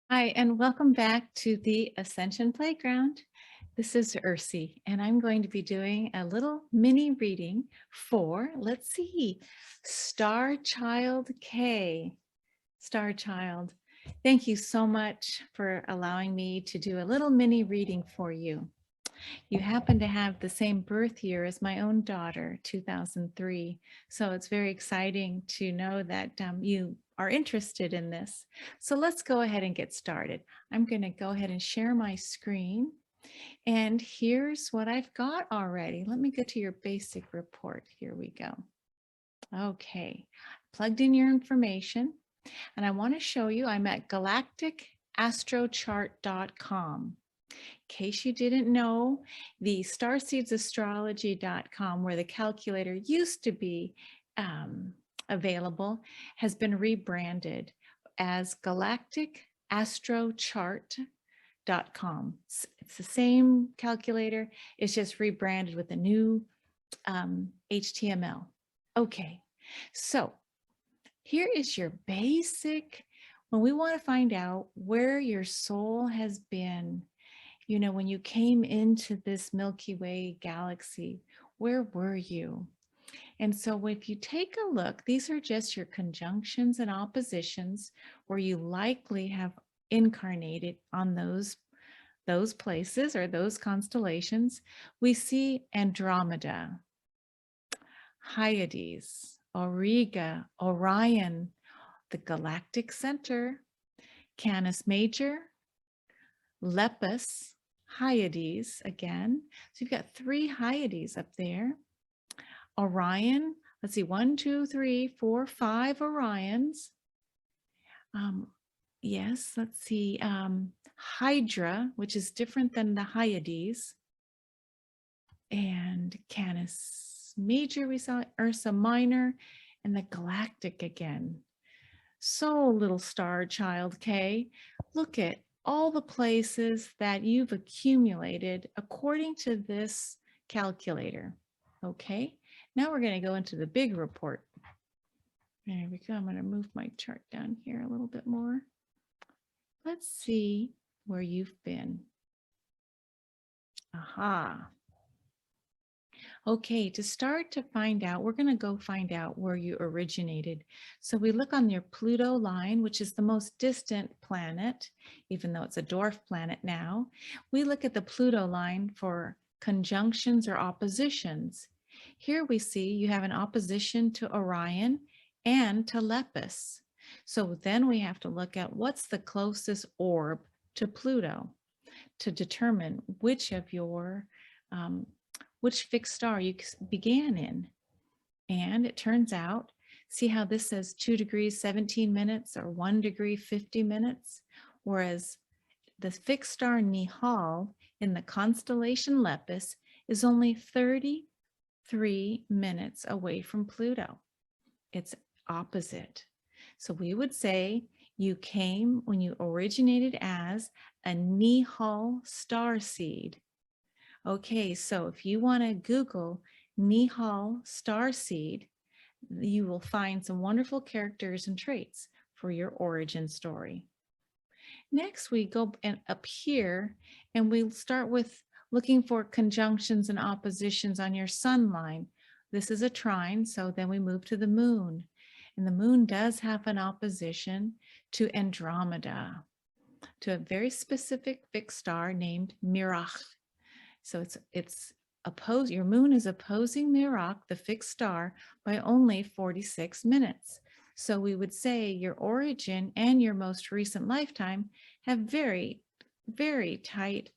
Hi, and welcome back to the Ascension Playground. This is Ursie, and I'm going to be doing a little mini reading for, let's see, Star Child K. Star Child, thank you so much for allowing me to do a little mini reading for you. You happen to have the same birth year as my own daughter, 2003. So it's very exciting to know that you are interested in this. So let's go ahead and get started. I'm going to go ahead and share my screen. And here's what I've got already. Let me get to your basic report. Here we go. Okay, plugged in your information. And I want to show you, I'm at galacticastrochart.com. In case you didn't know, the starseedsastrology.com, where the calculator used to be available, has been rebranded as galacticastrochart.com. It's the same calculator, it's just rebranded with a new HTML. Okay, so here is your basic, when we want to find out where your soul has been, you know, when you came into this Milky Way galaxy, where were you? And so if you take a look, these are just your conjunctions and oppositions where you likely have incarnated on those places or those constellations. We see Andromeda, Hyades, Auriga, Orion, the galactic center, Canis Major, Lepus, Hyades again. So you've got 3 Hyades up there. Orion, let's see, 1, 2, 3, 4, 5 Orions. Yes, let's see, Hydra, which is different than the Hyades. And Canis Major, we saw Ursa Minor, and the galactic again. So little star child K, look at all the places that you've accumulated according to this calculator. Okay, now we're going to go into the big report. There we go. I'm going to move my chart down here a little bit more. Let's see where you've been. Aha. Okay, to start to find out, we're going to go find out where you originated. So we look on your Pluto line, which is the most distant planet, even though it's a dwarf planet now. We look at the Pluto line for conjunctions or oppositions. Here we see you have an opposition to Orion and to Lepus. So then we have to look at what's the closest orb to Pluto to determine which of your which fixed star you began in. And it turns out, see how this says 2 degrees 17 minutes or 1 degree 50 minutes, whereas the fixed star Nihal in the constellation Lepus is only 33 minutes away from Pluto. It's opposite. So we would say you came when you originated as a Nihal star seed. Okay, so if you want to Google Nihal starseed, you will find some wonderful characters and traits for your origin story. Next, we go up here and we'll start with looking for conjunctions and oppositions on your sun line. This is a trine, so then we move to the moon. And the moon does have an opposition to Andromeda, to a very specific fixed star named Mirach. So it's opposed, your moon is opposing Mirach, the fixed star, by only 46 minutes. So we would say your origin and your most recent lifetime have very, very tight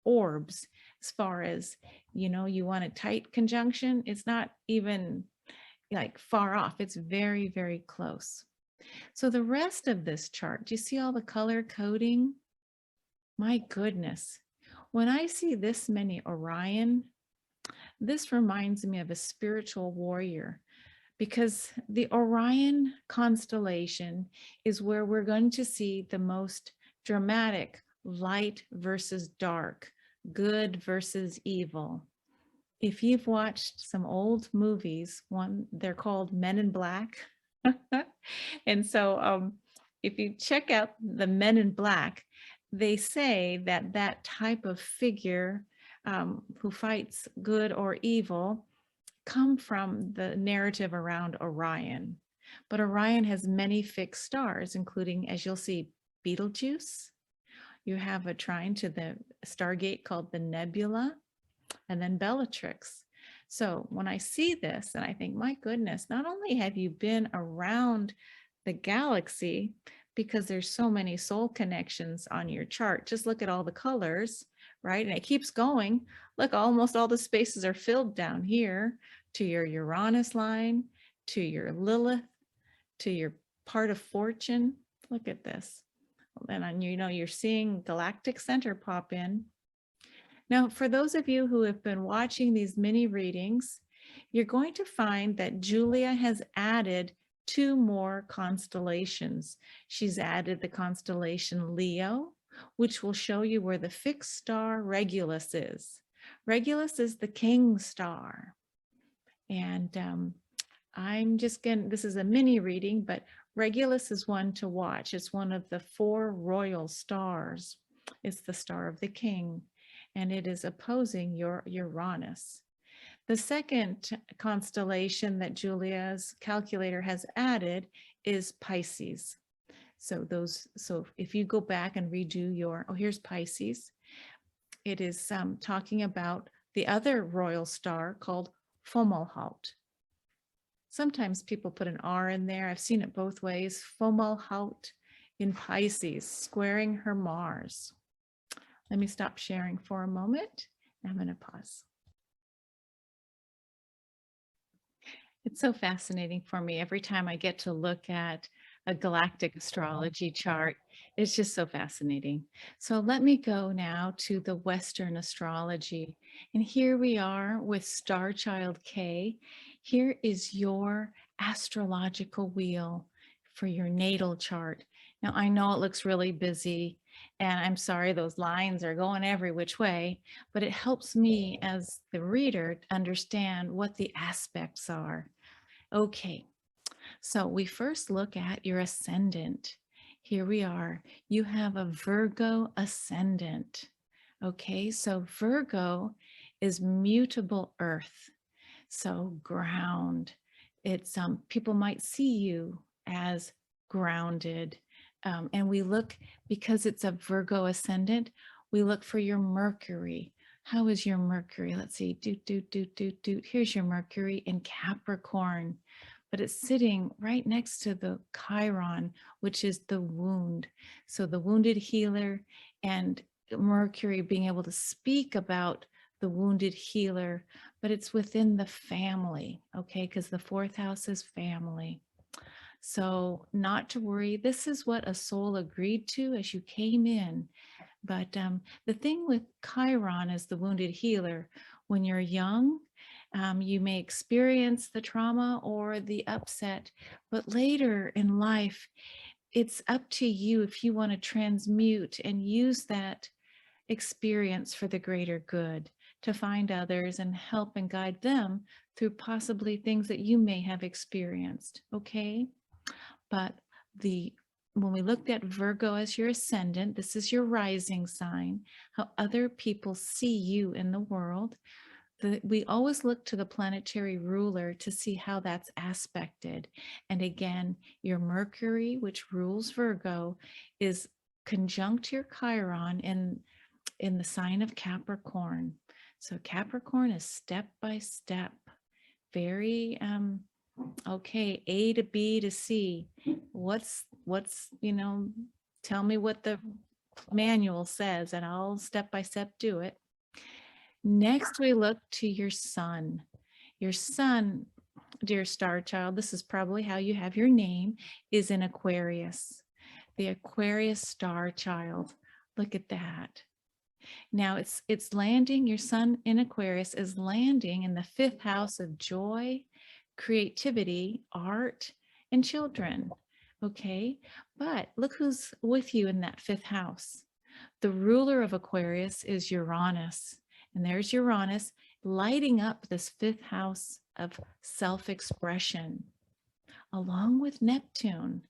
orbs as far as, you know, you want a tight conjunction. It's not even like far off. It's very, very close. So the rest of this chart, do you see all the color coding? My goodness. When I see this many Orion, this reminds me of a spiritual warrior, because the Orion constellation is where we're going to see the most dramatic light versus dark, good versus evil. If you've watched some old movies, they're called Men in Black. And so if you check out the Men in Black, they say that that type of figure who fights good or evil come from the narrative around Orion. But Orion has many fixed stars, including, as you'll see, Betelgeuse. You have a trine to the stargate called the Nebula, and then Bellatrix. So when I see this, and I think, my goodness, not only have you been around the galaxy, because there's so many soul connections on your chart, just look at all the colors, right? And it keeps going. Look, almost all the spaces are filled down here to your Uranus line, to your Lilith, to your part of fortune. Look at this. And you're seeing Galactic Center pop in. Now, for those of you who have been watching these mini readings, you're going to find that Julia has added 2 more constellations. She's added the constellation Leo, which will show you where the fixed star Regulus is. Regulus is the king star. And I'm just going to, this is a mini reading, but Regulus is one to watch. It's one of the 4 royal stars. It's the star of the king, and it is opposing your Uranus. The second constellation that Julia's calculator has added is Pisces. So if you go back and redo your, oh, here's Pisces. It is talking about the other royal star called Fomalhaut. Sometimes people put an R in there. I've seen it both ways. Fomalhaut in Pisces, squaring her Mars. Let me stop sharing for a moment. I'm going to pause. It's so fascinating for me every time I get to look at a galactic astrology chart. It's just so fascinating. So let me go now to the Western astrology. And here we are with Star Child K. Here is your astrological wheel for your natal chart. Now, I know it looks really busy, and I'm sorry, those lines are going every which way, but it helps me as the reader understand what the aspects are. Okay, so we first look at your ascendant. Here we are. You have a Virgo ascendant. Okay, so Virgo is mutable earth. So ground. It's people might see you as grounded. And we look, because it's a Virgo ascendant, we look for your Mercury. How is your Mercury? Let's see. Here's your Mercury in Capricorn, but it's sitting right next to the Chiron, which is the wound. So the wounded healer, and Mercury being able to speak about the wounded healer, but it's within the family, okay? Because the 4th house is family. So not to worry, this is what a soul agreed to as you came in. But the thing with Chiron as the wounded healer, when you're young, you may experience the trauma or the upset, but later in life, it's up to you if you want to transmute and use that experience for the greater good, to find others and help and guide them through possibly things that you may have experienced, okay? But when we looked at Virgo as your ascendant, this is your rising sign, how other people see you in the world. We always look to the planetary ruler to see how that's aspected. And again, your Mercury, which rules Virgo, is conjunct your Chiron in the sign of Capricorn. So Capricorn is step by step, very okay, A to B to C. What's tell me what the manual says, and I'll step by step do it. Next, we look to your sun. Your sun, dear star child, this is probably how you have your name, is in Aquarius. The Aquarius star child. Look at that. Now it's landing, your sun in Aquarius is landing in the 5th house of joy, creativity, art, and children. Okay, but look who's with you in that 5th house. The ruler of Aquarius is Uranus, and there's Uranus lighting up this fifth house of self-expression, along with Neptune.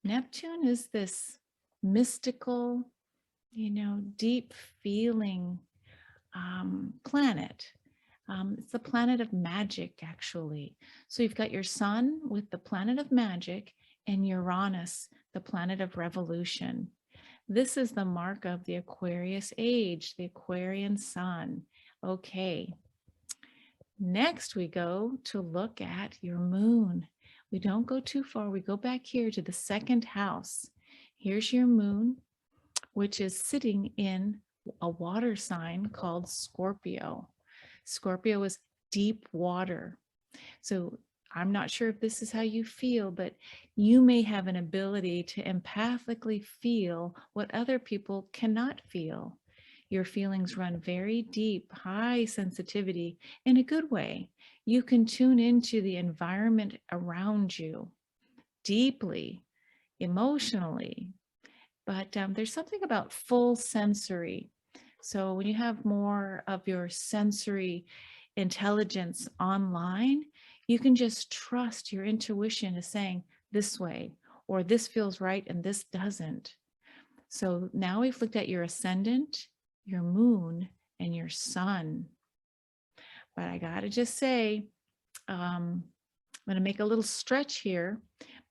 Neptune is this mystical, deep feeling planet. It's the planet of magic, actually. So you've got your sun with the planet of magic and Uranus, the planet of revolution. This is the mark of the Aquarius age, the Aquarian sun. Okay. Next, we go to look at your moon. We don't go too far. We go back here to the second house. Here's your moon, which is sitting in a water sign called Scorpio. Scorpio is deep water. So I'm not sure if this is how you feel, but you may have an ability to empathically feel what other people cannot feel. Your feelings run very deep, high sensitivity in a good way. You can tune into the environment around you deeply, emotionally, but there's something about full sensory. So when you have more of your sensory intelligence online, you can just trust your intuition is saying this way, or this feels right and this doesn't. So now we've looked at your ascendant, your moon, and your sun. But I gotta just say, I'm gonna make a little stretch here,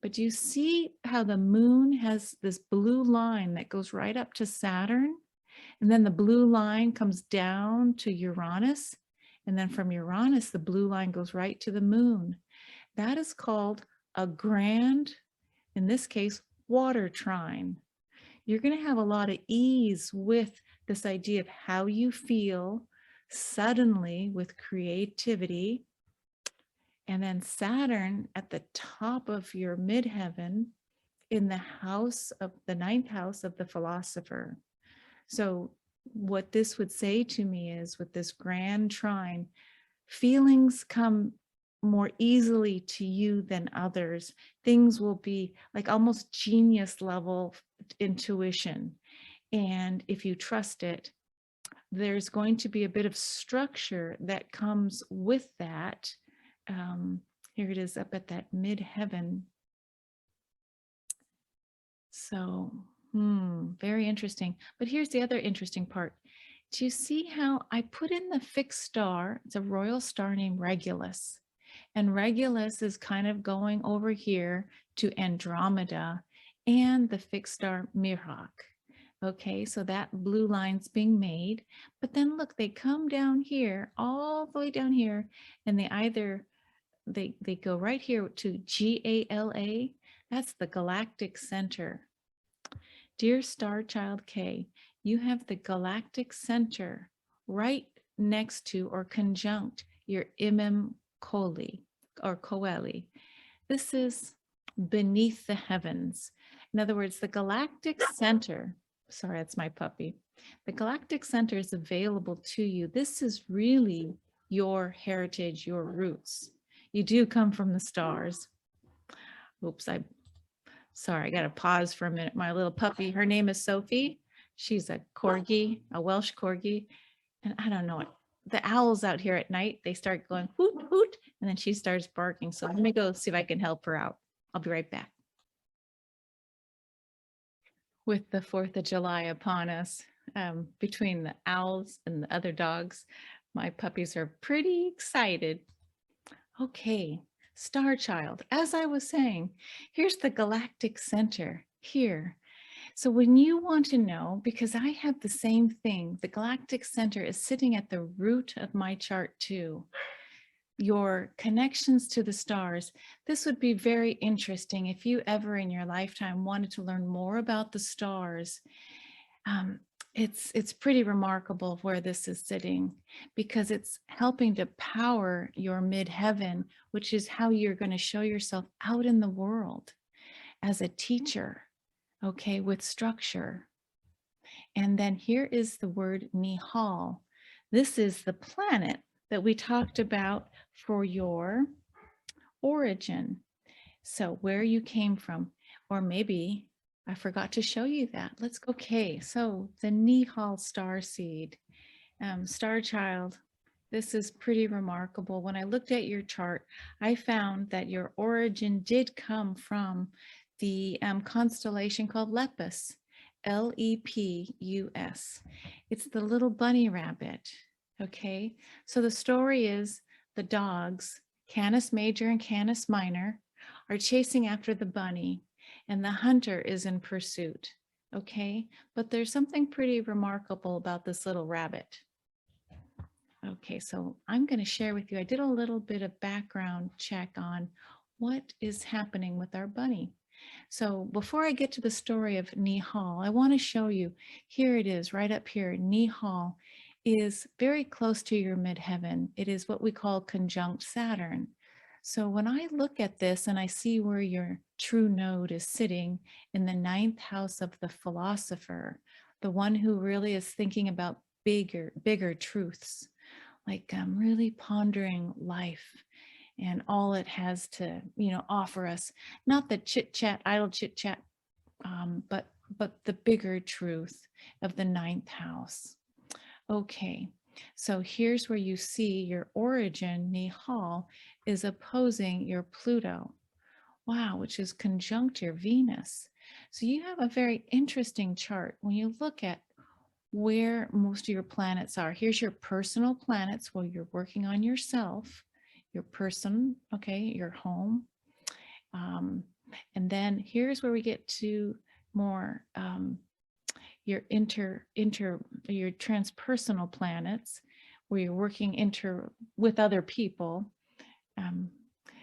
but do you see how the moon has this blue line that goes right up to Saturn? And then the blue line comes down to Uranus. And then from Uranus, the blue line goes right to the moon. That is called a grand, in this case, water trine. You're going to have a lot of ease with this idea of how you feel suddenly with creativity. And then Saturn at the top of your midheaven in the house of the ninth house of the philosopher. So what this would say to me is with this grand trine, feelings come more easily to you than others. Things will be like almost genius level intuition. And if you trust it, there's going to be a bit of structure that comes with that. Here it is up at that midheaven. So, very interesting. But here's the other interesting part. Do you see how I put in the fixed star? It's a royal star named Regulus. And Regulus is kind of going over here to Andromeda and the fixed star Mihawk. Okay, so that blue line's being made. But then look, they come down here, all the way down here, and they go right here to GALA. That's the galactic center. Dear Star Child K, you have the galactic center right next to or conjunct your Imam Coeli or Coeli. This is beneath the heavens. In other words, the galactic center, sorry, that's my puppy. The galactic center is available to you. This is really your heritage, your roots. You do come from the stars. Oops, sorry, I got to pause for a minute. My little puppy, her name is Sophie. She's a corgi, a Welsh corgi. And I don't know what, the owls out here at night, they start going hoot, hoot, and then she starts barking. So let me go see if I can help her out. I'll be right back. With the 4th of July upon us, between the owls and the other dogs, my puppies are pretty excited. Okay, Star Child, as I was saying, here's the galactic center here. So when you want to know, because I have the same thing, the galactic center is sitting at the root of my chart too. Your connections to the stars. This would be very interesting if you ever in your lifetime wanted to learn more about the stars. It's pretty remarkable where this is sitting because it's helping to power your midheaven, which is how you're going to show yourself out in the world as a teacher, okay, with structure. And then here is the word Nihal. This is the planet that we talked about for your origin. So where you came from, or maybe I forgot to show you that. Let's go. Okay, so the Nihal star seed, star child, This is pretty remarkable. When I looked at your chart, I found that your origin did come from the constellation called Lepus, Lepus. It's the little bunny rabbit. Okay, so the story is the dogs, Canis Major and Canis Minor, are chasing after the bunny, and the hunter is in pursuit. Okay, but there's something pretty remarkable about this little rabbit. Okay, so I'm going to share with you, I did a little bit of background check on what is happening with our bunny. So before I get to the story of Nihal, I want to show you, here it is right up here. Nihal is very close to your midheaven. It is what we call conjunct Saturn. So when I look at this and I see where your true node is sitting in the ninth house of the philosopher, the one who really is thinking about bigger truths, like really pondering life and all it has to, offer us. Not the chit chat, idle chit chat, but the bigger truth of the ninth house. Okay, so here's where you see your origin, Nihal, is opposing your Pluto. Wow, which is conjunct your Venus. So you have a very interesting chart when you look at where most of your planets are. Here's your personal planets where you're working on yourself, your person, okay, your home. And then here's where we get to more your your transpersonal planets, where you're working with other people.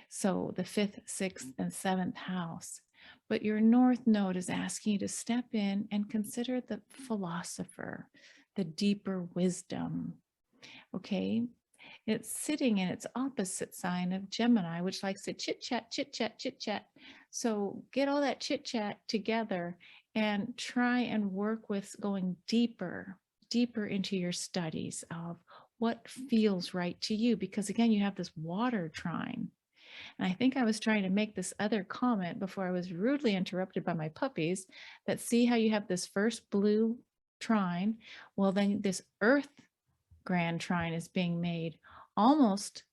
So the 5th, 6th, and 7th house. But your north node is asking you to step in and consider the philosopher, the deeper wisdom. Okay, it's sitting in its opposite sign of Gemini, which likes to chit chat, chit chat, chit chat. So get all that chit chat together and try and work with going deeper into your studies of what feels right to you. Because again, you have this water trine. And I think I was trying to make this other comment before I was rudely interrupted by my puppies, that see how you have this first blue trine? Well, then this earth grand trine is being made almost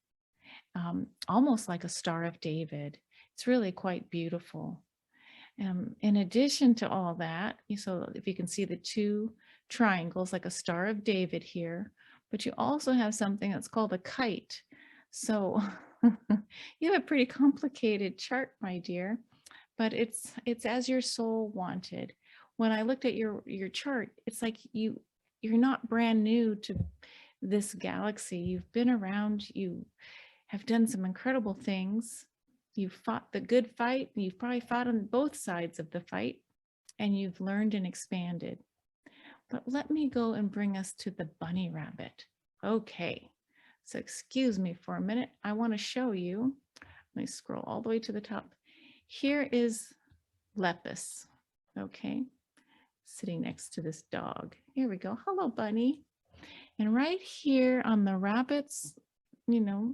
like a Star of David. It's really quite beautiful. In addition to all that, so if you can see the two triangles like a Star of David here, but you also have something that's called a kite. So you have a pretty complicated chart, my dear, but it's as your soul wanted. When I looked at your chart, it's like you're not brand new to this galaxy. You've been around, you have done some incredible things. You've fought the good fight, and you've probably fought on both sides of the fight, and you've learned and expanded. But let me go and bring us to the bunny rabbit. Okay, so excuse me for a minute. I want to show you. Let me scroll all the way to the top. Here is Lepus, okay, sitting next to this dog. Here we go. Hello, bunny. And right here on the rabbit's,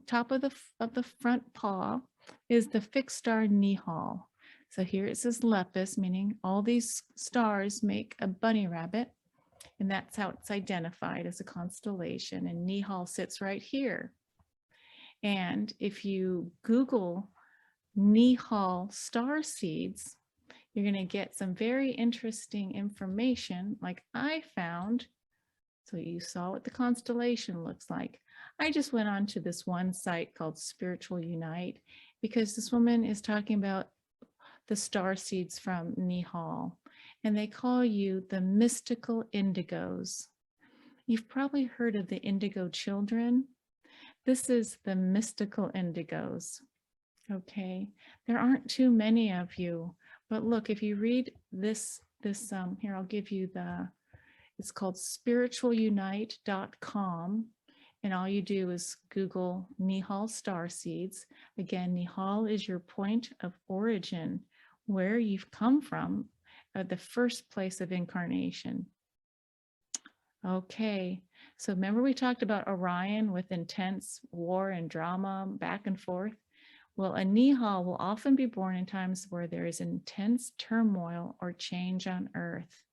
top of the front paw is the fixed star Nihal. So here it says Lepus, meaning all these stars make a bunny rabbit. And that's how it's identified as a constellation. And Nihal sits right here. And if you Google Nihal star seeds, you're going to get some very interesting information like I found. So you saw what the constellation looks like. I just went on to this one site called Spiritual Unite because this woman is talking about the star seeds from Nihal, and they call you the mystical indigos. You've probably heard of the indigo children. This is the mystical indigos. Okay, there aren't too many of you, but look, if you read this here, I'll give you it's called spiritualunite.com. And all you do is Google Nihal star seeds. Again, Nihal is your point of origin, where you've come from, the first place of incarnation. Okay, so remember we talked about Orion with intense war and drama back and forth? Well, a Nihal will often be born in times where there is intense turmoil or change on Earth.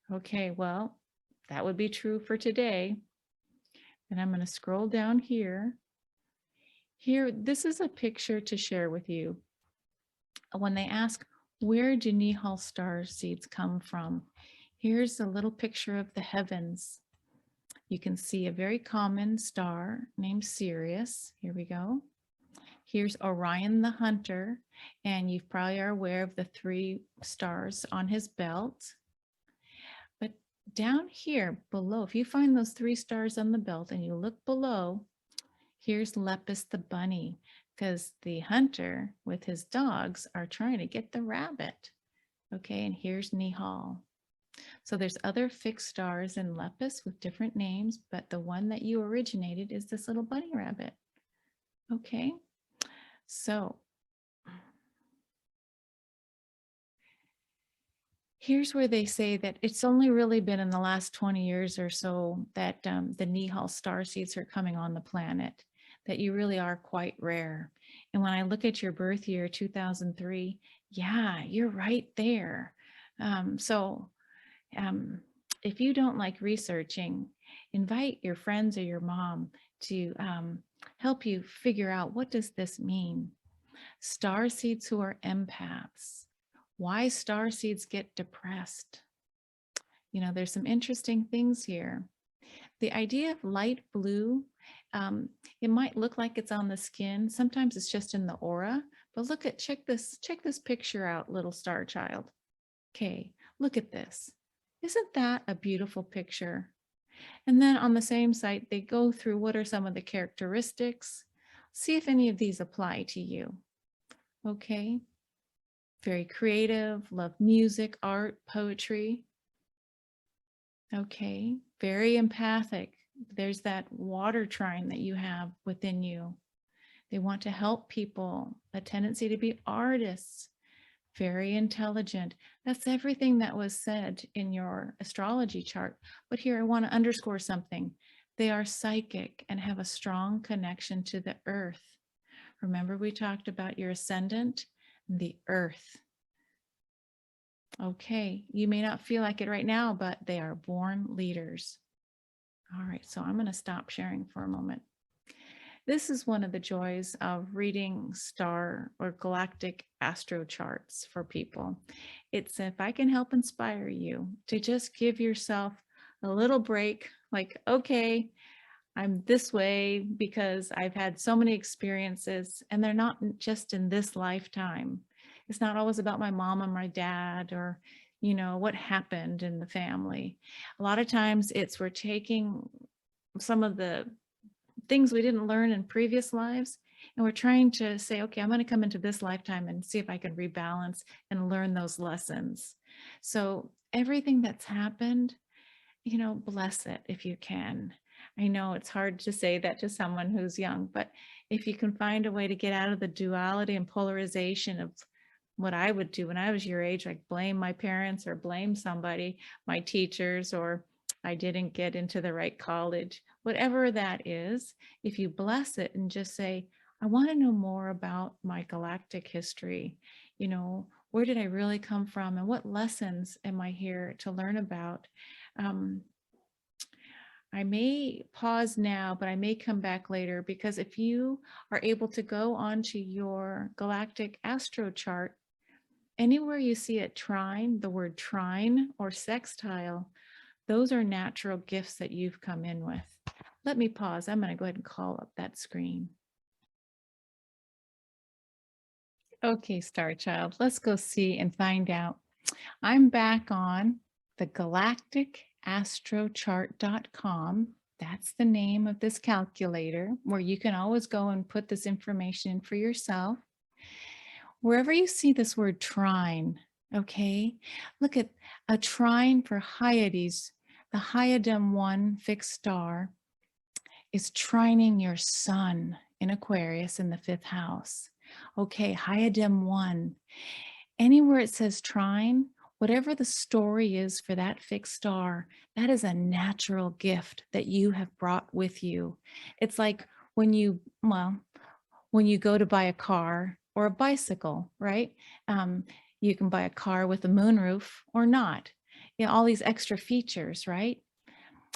Okay, well, that would be true for today. And I'm going to scroll down here. Here, this is a picture to share with you. When they ask, where do Nihal star seeds come from? Here's a little picture of the heavens. You can see a very common star named Sirius. Here we go. Here's Orion the Hunter, and you probably are aware of the 3 stars on his belt. But down here below, if you find those 3 stars on the belt and you look below, here's Lepus the bunny, because the hunter with his dogs are trying to get the rabbit. Okay, and here's Nihal. So there's other fixed stars in Lepus with different names, but the one that you originated is this little bunny rabbit. Okay, so here's where they say that it's only really been in the last 20 years or so that the Nihal star seeds are coming on the planet, that you really are quite rare. And when I look at your birth year, 2003, yeah, you're right there. If you don't like researching, invite your friends or your mom to help you figure out, what does this mean? Star seeds who are empaths. Why star seeds get depressed? You know, there's some interesting things here. The idea of light blue, it might look like it's on the skin. Sometimes it's just in the aura, but check this picture out, little star child. Okay, look at this. Isn't that a beautiful picture? And then on the same site, they go through what are some of the characteristics. See if any of these apply to you. Okay. Very creative, love music, art, poetry. Okay. Very empathic. There's that water trine that you have within you. They want to help people, a tendency to be artists. Very intelligent. That's everything that was said in your astrology chart. But here I want to underscore something. They are psychic and have a strong connection to the earth. Remember, we talked about your ascendant, the earth. Okay, you may not feel like it right now, but they are born leaders. All right, so I'm going to stop sharing for a moment. This is one of the joys of reading star or galactic astro charts for people. It's if I can help inspire you to just give yourself a little break, like, okay, I'm this way because I've had so many experiences, and they're not just in this lifetime. It's not always about my mom and my dad or, you know, what happened in the family. A lot of times we're taking some of the things we didn't learn in previous lives, and we're trying to say, okay, I'm going to come into this lifetime and see if I can rebalance and learn those lessons. So everything that's happened, you know, bless it if you can. I know it's hard to say that to someone who's young, but if you can find a way to get out of the duality and polarization of what I would do when I was your age, like blame my parents or blame somebody, my teachers, or I didn't get into the right college, whatever that is, if you bless it and just say, I want to know more about my galactic history, you know, where did I really come from and what lessons am I here to learn about? I may pause now, but I may come back later, because if you are able to go onto your galactic astro chart, anywhere you see a trine, the word trine or sextile, those are natural gifts that you've come in with. Let me pause. I'm going to go ahead and call up that screen. Okay, Star Child, let's go see and find out. I'm back on the galacticastrochart.com. That's the name of this calculator, where you can always go and put this information in for yourself. Wherever you see this word trine, okay, look at a trine for Hyades. The Hyadum 1 fixed star is trining your sun in Aquarius in the 5th house. Okay, Hyadum 1. Anywhere it says trine, whatever the story is for that fixed star, that is a natural gift that you have brought with you. It's like when you go to buy a car or a bicycle, right? You can buy a car with a moonroof or not. You know, all these extra features, right?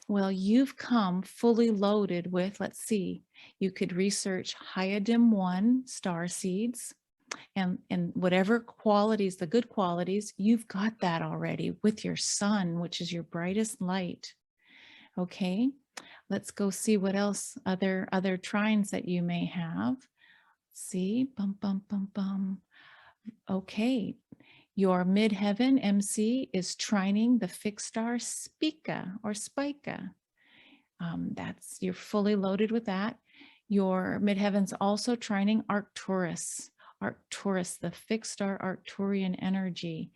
Well, you've come fully loaded with, let's see, you could research Hyadim 1 star seeds and whatever qualities, the good qualities, you've got that already with your sun, which is your brightest light. Okay, let's go see what else, other trines that you may have. See, bum, bum, bum, bum. Okay, your midheaven MC is trining the fixed star Spica or Spica. That's, you're fully loaded with that. Your midheaven's also trining Arcturus. Arcturus, the fixed star Arcturian energy.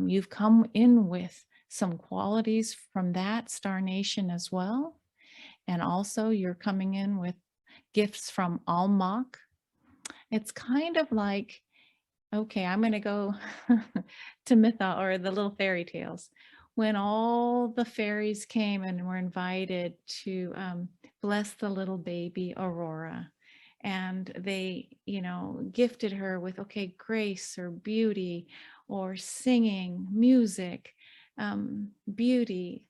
You've come in with some qualities from that star nation as well. And also you're coming in with gifts from Almach. It's kind of like, okay, I'm going to go to Mytha or the little fairy tales. When all the fairies came and were invited to bless the little baby Aurora, and they, you know, gifted her with, okay, grace or beauty or singing, music, beauty.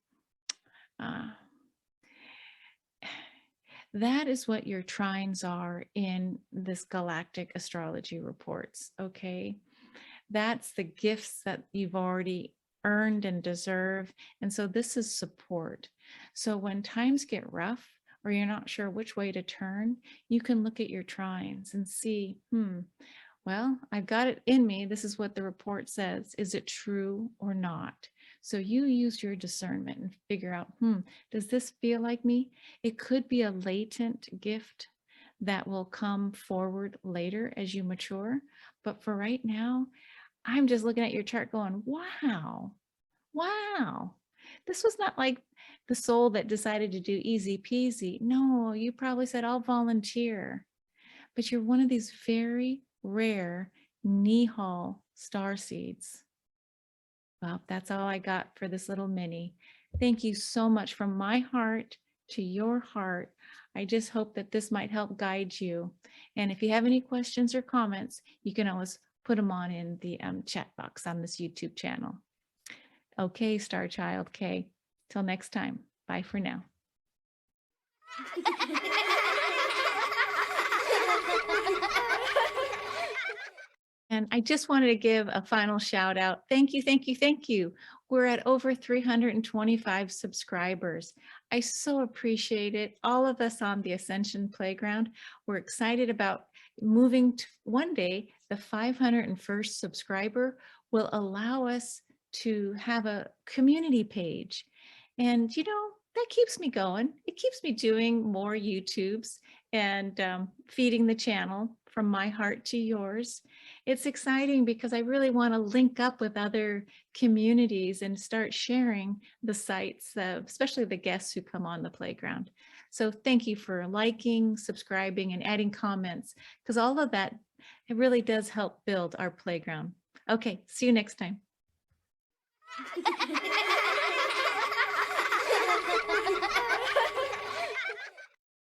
That is what your trines are in this galactic astrology reports, okay? That's the gifts that you've already earned and deserve. And so this is support. So when times get rough or you're not sure which way to turn, you can look at your trines and see, well, I've got it in me. This is what the report says. Is it true or not? So you use your discernment and figure out, does this feel like me? It could be a latent gift that will come forward later as you mature. But for right now, I'm just looking at your chart going, wow, wow. This was not like the soul that decided to do easy peasy. No, you probably said, I'll volunteer. But you're one of these very rare Nihal star seeds. Well, that's all I got for this little mini. Thank you so much from my heart to your heart. I just hope that this might help guide you. And if you have any questions or comments, you can always put them on in the chat box on this YouTube channel. Okay, Star Child K. Till next time. Bye for now. And I just wanted to give a final shout out. Thank you, thank you, thank you. We're at over 325 subscribers. I so appreciate it. All of us on the Ascension Playground, we're excited about moving to one day. The 501st subscriber will allow us to have a community page. And you know, that keeps me going. It keeps me doing more YouTubes and feeding the channel from my heart to yours. It's exciting because I really want to link up with other communities and start sharing the sites, especially the guests who come on the playground. So thank you for liking, subscribing, and adding comments, because all of that, it really does help build our playground. Okay, see you next time.